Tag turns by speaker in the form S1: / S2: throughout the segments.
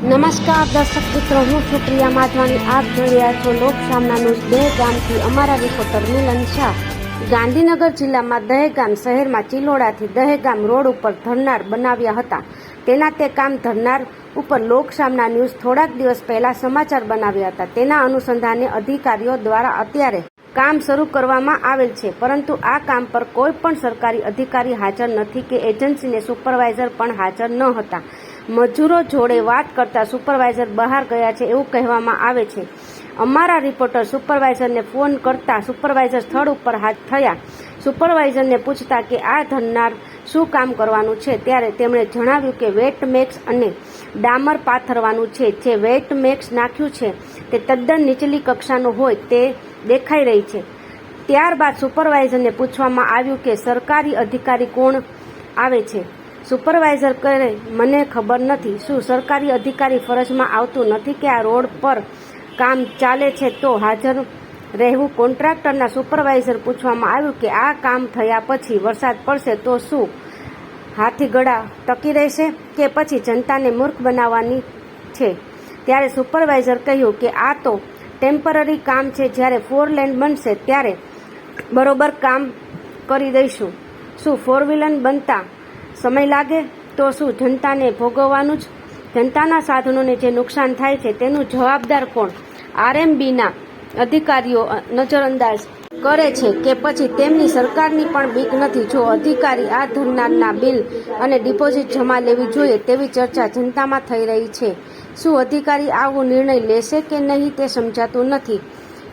S1: નમસ્કાર દર્શક મિત્રો, હું છું પ્રિયા માધવાણી. આપ જોઈ રહ્યા છો લોકસામના ન્યૂઝ. દહેગામથી અમારા રિપોર્ટર મિલન શાહ. ગાંધીનગર જિલ્લામાં દહેગામ શહેરમાં ચિલોડાથી દહેગામ રોડ ઉપર ધરનાર બનાવ્યા હતા. તેના તે કામ ધરનાર ઉપર લોકસામના ન્યૂઝ થોડાક દિવસ પહેલા સમાચાર બનાવ્યા હતા. તેના અનુસંધાને અધિકારીઓ દ્વારા અત્યારે કામ શરૂ કરવામાં આવેલ છે, પરંતુ આ કામ પર કોઈ પણ સરકારી અધિકારી હાજર નથી કે એજન્સીને સુપરવાઇઝર પણ હાજર ન હતા. મજૂરો જોડે વાત કરતા સુપરવાઇઝર બહાર ગયા છે એવું કહેવામાં આવે છે. અમારા રિપોર્ટર સુપરવાઇઝરને ફોન કરતા સુપરવાઇઝર સ્થળ ઉપર હાજર થયા. સુપરવાઇઝરને પૂછતા કે આ ધરનાર શું કામ કરવાનું છે, ત્યારે તેમણે જણાવ્યું કે વેટ મેક્સ અને ડામર પાથરવાનું છે. જે વેટ મેક્સ નાખ્યું છે તે તદ્દન નીચલી કક્ષાનું હોય તે દેખાઈ રહી છે. ત્યારબાદ સુપરવાઇઝરને પૂછવામાં આવ્યું કે સરકારી અધિકારી કોણ આવે છે. સુપરવાઇઝર કહે, મને ખબર નથી. શું સરકારી અધિકારી ફરજમાં આવતું નથી કે આ રોડ પર કામ ચાલે છે તો હાજર રહેવું? કોન્ટ્રાક્ટરના સુપરવાઇઝર પૂછવામાં આવ્યું કે આ કામ થયા પછી વરસાદ પડશે તો શું હાથીગળા ટકી રહેશે કે પછી જનતાને મૂર્ખ બનાવવાની છે? ત્યારે સુપરવાઇઝર કહ્યું કે આ તો ટેમ્પરરી કામ છે, જ્યારે 4 લેન બનશે ત્યારે બરોબર કામ કરી દઈશું. શું 4 વ્હીલર બનતા સમય લાગે તો શું જનતાને ભોગવવાનું જ? જનતાના સાધનોને જે નુકસાન થાય છે તેનું જવાબદાર કોણ? આરએમબીના અધિકારીઓ નજરઅંદાજ કરે છે કે પછી તેમની સરકારની પણ બીક નથી? જો અધિકારી આ ધરનારના બિલ અને ડિપોઝિટ જમા લેવી જોઈએ તેવી ચર્ચા જનતામાં થઈ રહી છે. શું અધિકારી આવો નિર્ણય લેશે કે નહીં તે સમજાતું નથી.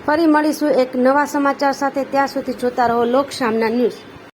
S1: ફરી મળીશું એક નવા સમાચાર સાથે. ત્યાં સુધી જોતા રહો લોકસામના ન્યૂઝ.